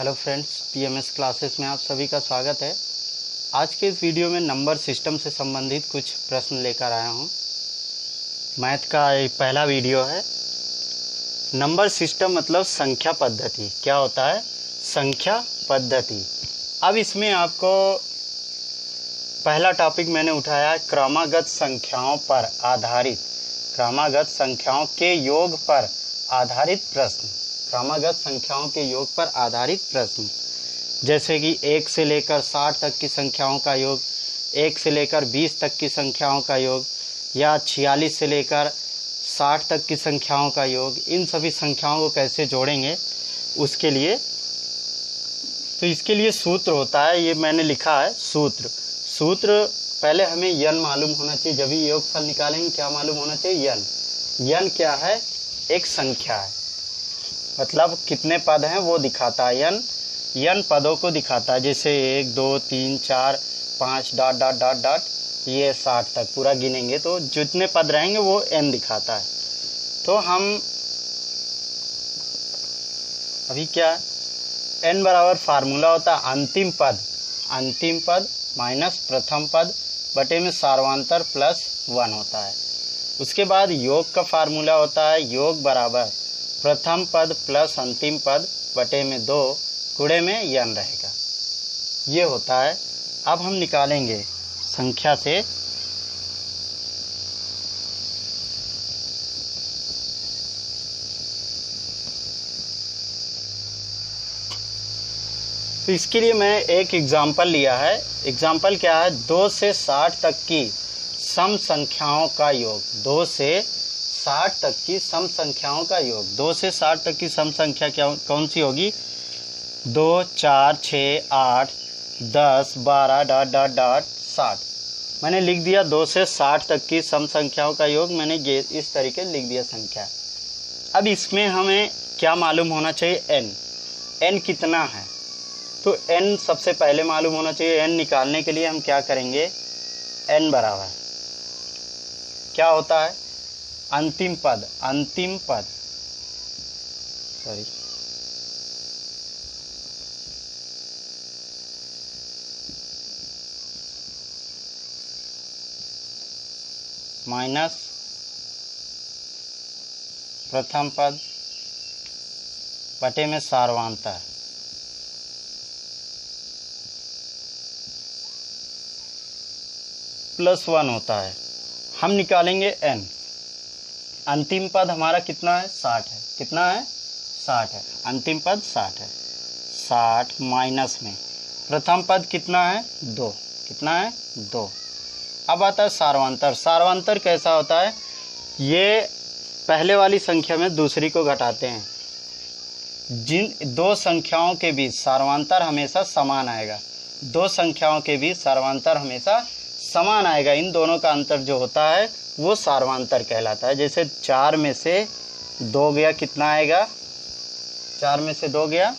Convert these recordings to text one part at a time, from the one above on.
Hello friends, PMS classes में आप सभी का स्वागत है। आज के इस वीडियो में नंबर सिस्टम से संबंधित कुछ प्रश्न लेकर आया हूं। मैथ का पहला वीडियो है। नंबर सिस्टम मतलब संख्या पद्धति। क्या होता है? संख्या पद्धति। अब इसमें आपको पहला टॉपिक मैंने उठाया क्रमागत संख्याओं पर आधारित, क्रमागत संख्याओं के योग पर आधारित प्रश्न। क्रमागत संख्याओं के योग पर आधारित प्रश्न, जैसे कि 1 से लेकर 60 तक की संख्याओं का योग, 1 से लेकर 20 तक की संख्याओं का योग, या 46 से लेकर 60 तक की संख्याओं का योग। इन सभी संख्याओं को कैसे जोड़ेंगे उसके लिए, तो इसके लिए सूत्र होता है। ये मैंने लिखा है सूत्र। पहले हमें यन मालूम होना चाहिए। जब भी योगफल निकालेंगे क्या मालूम होना चाहिए? यन क्या है? एक संख्या है, मतलब कितने पद हैं वो दिखाता है। यन पदों को दिखाता है, जैसे 1 2 3 4 5 डॉट डॉट डॉट डॉट, ये 60 तक पूरा गिनेंगे तो जितने पद रहेंगे वो n दिखाता है। तो हम अभी क्या, n बराबर फार्मूला होता है अंतिम पद माइनस प्रथम पद बटे में सार्वंतर प्लस 1 होता है। उसके बाद योग का फार्मूला होता है योग बराबर प्रथम पद प्लस अंतिम पद बटे में 2 गुणे में यन रहेगा। ये होता है। अब हम निकालेंगे संख्या से तो इसके लिए मैं एक एग्जाम्पल लिया है। एग्जाम्पल क्या है? 2 से 60 तक की सम संख्याओं का योग। 2 से 60 तक की सम संख्याओं का योग। 2 से 60 तक की सम संख्या क्या कौन सी होगी? 2 4 6 8 10 12 डॉट डॉट डॉट 60। मैंने लिख दिया 2 से 60 तक की सम संख्याओं का योग। मैंने ये इस तरीके लिख दिया संख्या। अब इसमें हमें क्या मालूम होना चाहिए? n कितना है? तो n सबसे पहले मालूम होना चाहिए। n निकालने के लिए हम क्या करेंगे? n बराबर क्या होता है? अंतिम पद सॉरी माइनस प्रथम पद बटे में सार्वंतर प्लस 1 होता है। हम निकालेंगे n। अंतिम पद हमारा कितना है? 60 है। कितना है? 60 है। अंतिम पद 60 है। 60 माइनस में प्रथम पद कितना है? 2। कितना है? 2। अब आता है सार्वंतर। सार्वंतर कैसा होता है? ये पहले वाली संख्या में दूसरी को घटाते हैं। जिन दो संख्याओं के बीच सार्वंतर हमेशा समान आएगा। दो संख्याओं के बीच सार्वंतर हमेशा समान आएगा। इन दोनों का अंतर जो होता है वो सार्वंतर कहलाता है। जैसे 4 में से 2 गया, कितना आएगा? 4 में से 2 गया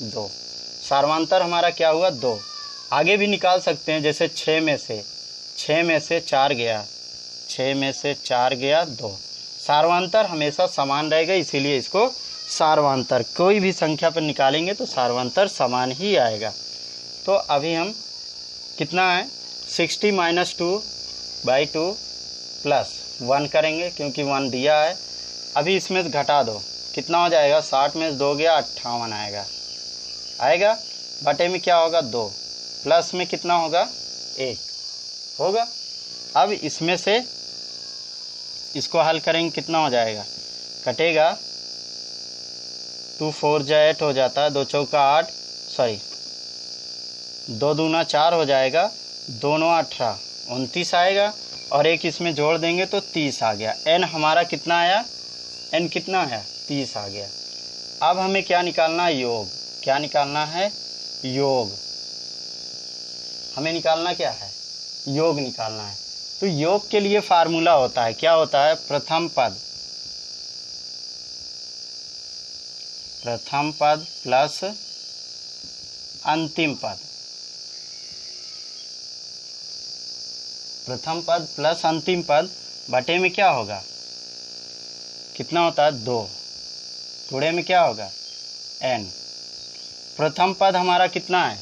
2। सार्वंतर हमारा क्या हुआ? 2। आगे भी निकाल सकते हैं, जैसे 6 में से 4 गया, 6 में से 4 गया 2। सार्वंतर हमेशा समान रहेगा, इसीलिए इसको सार्वंतर। कोई भी संख्या पर निकालेंगे तो सार्वंतर समान ही आएगा। तो अभी हम कितना है? 60 माइनस 2/2 प्लस 1 करेंगे, क्योंकि 1 दिया है। अभी इसमें घटा दो, कितना हो जाएगा? 60 में से 2 गया 58 आएगा। बटे में क्या होगा? 2। प्लस में कितना होगा? 1 होगा। अब इसमें से इसको हल करेंगे, कितना हो जाएगा? कटेगा 2 4 जा 8 हो जाता है, 2 चौका 8, सॉरी 2 दूना 4 हो जाएगा, 2 9 18 29 आएगा, और एक इसमें जोड़ देंगे तो 30 आ गया। n हमारा कितना आया? n कितना है? 30 आ गया। अब हमें क्या निकालना है? योग। क्या निकालना है? योग। हमें निकालना क्या है? योग निकालना है। तो योग के लिए फार्मूला होता है, क्या होता है? प्रथम पद प्लस अंतिम पद। प्रथम पद प्लस अंतिम पद बटे में क्या होगा? कितना होता है? 2। गुणे में क्या होगा? n। प्रथम पद हमारा कितना है,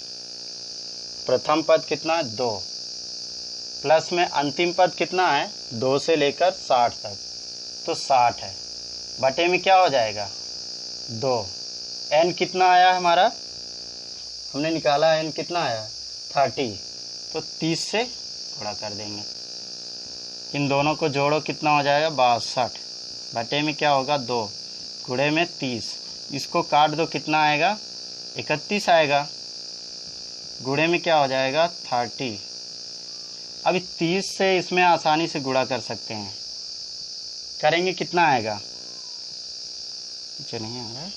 प्रथम पद कितना है 2, प्लस में अंतिम पद कितना है 2 से लेकर 60 तक, तो 60 है, बटे में क्या हो जाएगा 2। n कितना आया हमारा, हमने निकाला n कितना आया 30, तो 30 से गुणा कर देंगे। इन दोनों को जोड़ो कितना हो जाएगा 62, बटे में क्या होगा 2, गुणे में 30, इसको काट दो कितना आएगा 31 आएगा, गुणे में क्या हो जाएगा 30। अभी 30 से इसमें आसानी से गुणा कर सकते हैं, करेंगे कितना आएगा, मुझे नहीं आ रहा है,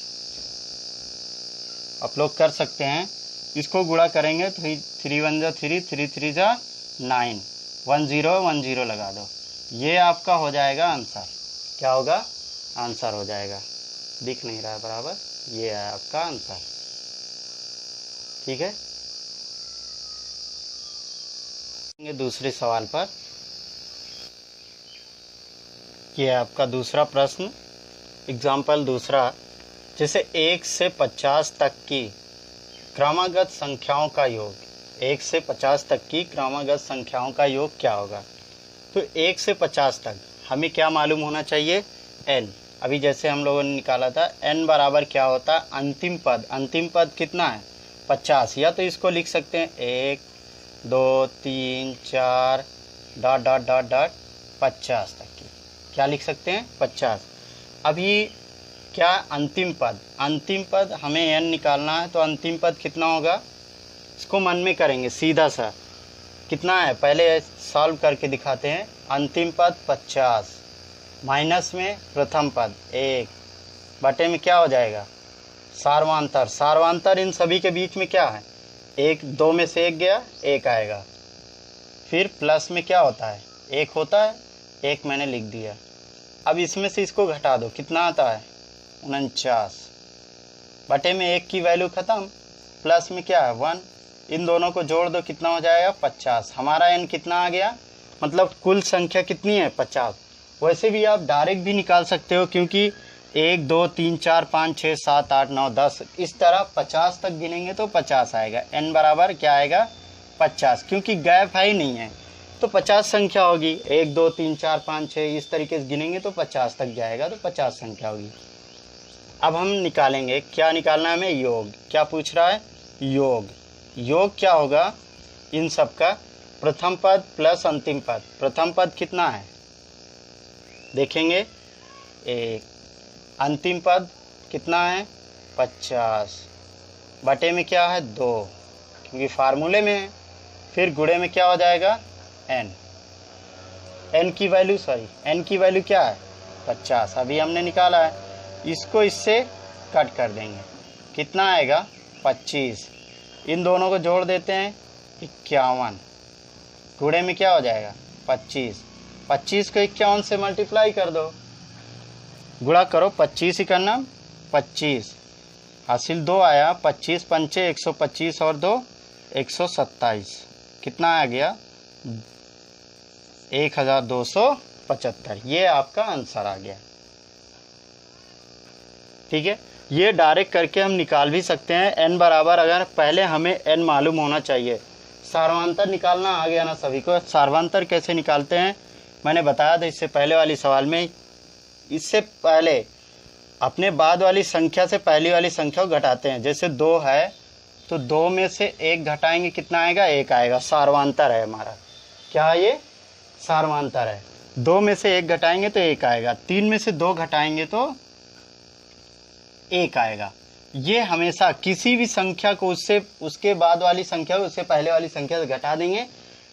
आप लोग कर सकते हैं, इसको गुणा करेंगे तो 3 1 जा 3, 3 3 जा 9, 1 0 1 0 लगा दो, ये आपका हो जाएगा आंसर। क्या होगा, आंसर हो जाएगा, दिख नहीं रहा है बराबर, ये है आपका आंसर। ठीक है, दूसरे सवाल पर, ये है आपका दूसरा प्रश्न, एग्जाम्पल दूसरा, जैसे 1 से 50 तक की क्रमागत संख्याओं का योग, 1 से 50 तक की क्रमागत संख्याओं का योग क्या होगा। तो 1 से 50 तक हमें क्या मालूम होना चाहिए, n। अभी जैसे हम लोगों ने निकाला था n बराबर क्या होता है, अंतिम पद, अंतिम पद कितना है 50, या तो इसको लिख सकते हैं 1 2 3 4 डॉट डॉट डॉट डॉट 50 तक की, क्या लिख सकते हैं 50। अभी क्या अंतिम पद, अंतिम पद हमें n निकालना है, तो अंतिम पद कितना होगा, इसको मन में करेंगे सीधा सा, कितना है पहले सॉल्व करके दिखाते हैं। अंतिम पद 50 माइनस में प्रथम पद 1, बटे में क्या हो जाएगा सार्वांतर, सार्वांतर इन सभी के बीच में क्या है 1, 2 में से 1 गया 1 आएगा, फिर प्लस में क्या होता है 1 होता है, 1 मैंने लिख दिया। अब इसमें से इसको घटा दो कितना आता है 49, बटे में 1 की वैल्यू खत्म, प्लस में क्या है 1, इन दोनों को जोड़ दो कितना हो जाएगा 50। हमारा n कितना आ गया, मतलब कुल संख्या कितनी है 50। वैसे भी आप डायरेक्ट भी निकाल सकते हो, क्योंकि 1 2 3 4 5 6 7 8 9 10 इस तरह 50 तक गिनेंगे तो 50 आएगा, n बराबर क्या आएगा 50, क्योंकि गैप है ही नहीं है तो 50 संख्या होगी। 1 2 3 4 5 6 इस तरीके से गिनेंगे तो 50 तक जाएगा, तो 50 संख्या होगी। अब हम निकालेंगे, क्या निकालना है हमें, योग। क्या पूछ रहा है, योग। योग क्या होगा इन सब का, प्रथम पद प्लस अंतिम पद। प्रथम पद कितना है देखेंगे 1, अंतिम पद कितना है 50, बटे में क्या है 2, क्योंकि फार्मूले में है, फिर गुणे में क्या हो जाएगा n, n की वैल्यू n की वैल्यू क्या है 50, अभी हमने निकाला है, इसको इससे कट कर देंगे कितना आएगा 25, इन दोनों को जोड़ देते हैं 51, गुणे में क्या हो जाएगा 25, 25 को 51 से मल्टीप्लाई कर दो, गुणा करो 25 ही करना 25, हासिल 2 आया, 25 पंचे 125 और 2 127, कितना आ गया 1275, ये आपका आंसर आ गया। ठीक है, ये डायरेक्ट करके हम निकाल भी सकते हैं n बराबर, अगर पहले हमें n मालूम होना चाहिए। सार्वांतर निकालना आ गया ना सभी को, सार्वांतर कैसे निकालते हैं मैंने बताया था इससे पहले वाली सवाल में। इससे पहले अपने बाद वाली संख्या से पहली वाली संख्या को घटाते हैं, जैसे 2 है तो 2 में से 1 घटाएंगे कितना आएगा 1 आएगा, सार्वांतर है हमारा। क्या है ये सार्वांतर है, 2 में से 1 घटाएंगे तो 1 आएगा, 3 में से 2 घटाएंगे तो 1 आएगा। ये हमेशा किसी भी संख्या को उससे उसके बाद वाली संख्या को उससे पहले वाली संख्या से घटा देंगे,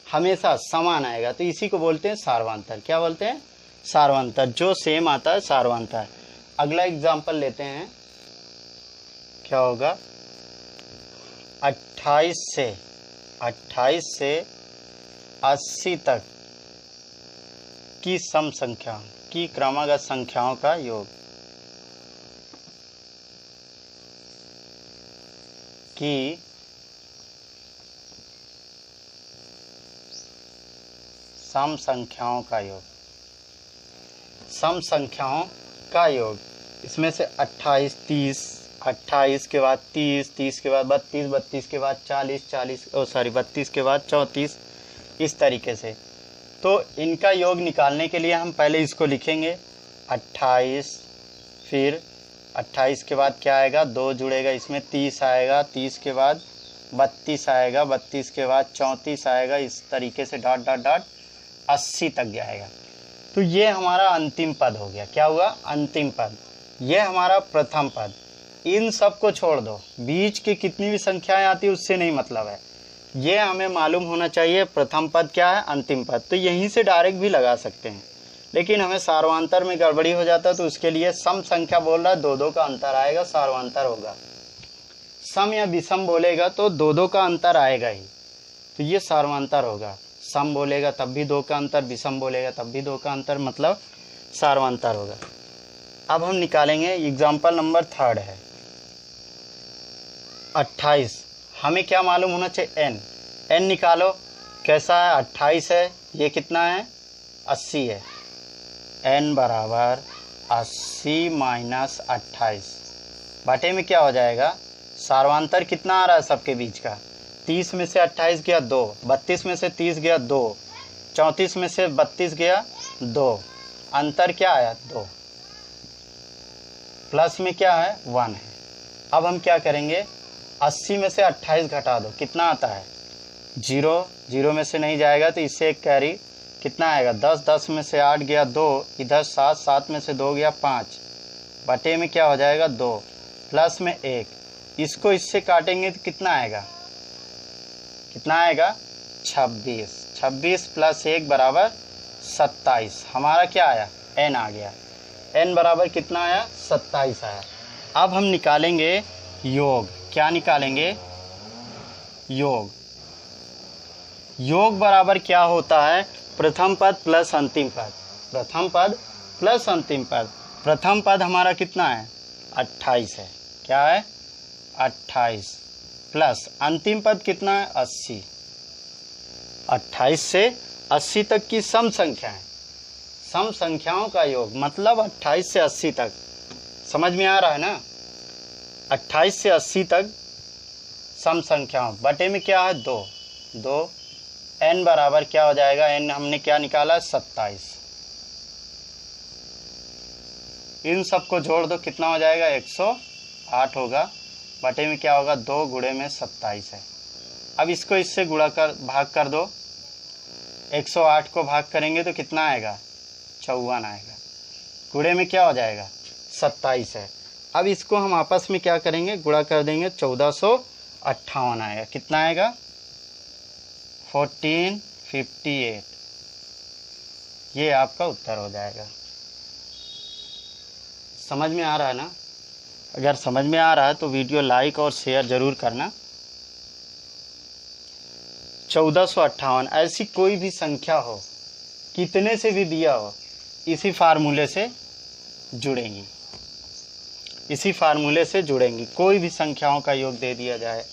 हमेशा समान आएगा, तो इसी को बोलते हैं सार्वांतर। क्या बोलते हैं सार्वांतर, जो सेम आता है सार्वांतर। अगला एग्जांपल लेते हैं, क्या होगा 28 से 80 तक की सम संख्या की क्रमागत संख्याओं का योग, की सम संख्याओं का योग, सम संख्याओं का योग। इसमें से 28 30 28 के बाद 30, 30 के बाद 32, 32 के बाद 40, 40 32 के बाद 34, इस तरीके से। तो इनका योग निकालने के लिए हम पहले इसको लिखेंगे 28, फिर 28 के बाद क्या आएगा, 2 जुड़ेगा इसमें, 30 आएगा, 30 के बाद 32 आएगा, 32 के बाद 34 आएगा, इस तरीके से डॉट डॉट डॉट 80 तक जाएगा। तो ये हमारा अंतिम पद हो गया। क्या हुआ? अंतिम पद। ये हमारा प्रथम पद। इन सब को छोड़ दो, बीच की कितनी भी संख्याएं आती है उससे नहीं मतलब है, ये हमें मालूम होना चाहिए प्रथम पद क्या है, अंतिम पद। तो यहीं से डायरेक्ट भी लगा सकते हैं, लेकिन हमें सार्वंतर में गड़बड़ी हो जाता है, तो उसके लिए सम संख्या बोल रहा है, 2-2 का अंतर आएगा, सार्वंतर होगा। सम या विषम बोलेगा तो 2-2 का अंतर आएगा ही, तो ये सार्वंतर होगा। सम बोलेगा तब भी 2 का अंतर, विषम बोलेगा तब भी 2 का अंतर, मतलब सार्वंतर होगा। अब हम निकालेंगे, एग्जाम्पल नंबर 3 है 28। हमें क्या मालूम होना चाहिए? n। n निकालो, कैसा है? 28 है, ये कितना है? 80 है। n बराबर 80 माइनस 28 बटे में क्या हो जाएगा? सार्वंतर कितना आ रहा है सबके बीच का? 30 में से 28 गया 2, 32 में से 30 गया 2, 34 में से 32 गया 2, अंतर क्या आया? 2, प्लस में क्या है? 1 है। अब हम क्या करेंगे? 80 में से 28 घटा दो, कितना आता है? 0, 0 में से नहीं जाएगा तो इससे एक कैरी, कितना आएगा? 10, 10 में से 8 गया 2, इधर 7, 7 में से 2 गया 5, बटे में क्या हो जाएगा? 2, प्लस में 1, इसको इससे काटेंगे तो कितना आएगा? कितना आएगा? 26, 26 प्लस 1 बराबर 27। हमारा क्या आया? n आ गया। n बराबर कितना आया? 27 आया। अब हम निकालेंगे योग। क्या निकालेंगे? योग। योग बराबर क्या होता है? प्रथम पद प्लस अंतिम पद। प्रथम पद प्लस अंतिम पद। प्रथम पद हमारा कितना है? 28 है। क्या है? 28 प्लस अंतिम पद कितना है? 80। 28 से 80 तक की सम संख्या है, सम संख्याओं का योग, मतलब 28 से 80 तक। समझ में आ रहा है ना? 28 से 80 तक सम संख्याओं, बटे में क्या है? 2, 2। n बराबर क्या हो जाएगा? n हमने क्या निकाला? 27। इन सबको जोड़ दो, कितना हो जाएगा? 108 होगा, बटे में क्या होगा? 2 गुणे में 27 है। अब इसको इससे गुणा कर भाग कर दो, 108 को भाग करेंगे तो कितना आएगा? 54 आएगा, गुणे में क्या हो जाएगा? 27 है। अब इसको हम आपस में क्या करेंगे? गुणा कर देंगे, 1458 आएगा। कितना आएगा? 1458। ये आपका उत्तर हो जाएगा। समझ में आ रहा है ना? अगर समझ में आ रहा है तो वीडियो लाइक और शेयर ज़रूर करना। 1458 ऐसी कोई भी संख्या हो, कितने से भी दिया हो, इसी फार्मूले से जुड़ेंगी, इसी फार्मूले से जुड़ेंगी। कोई भी संख्याओं का योग दे दिया जाए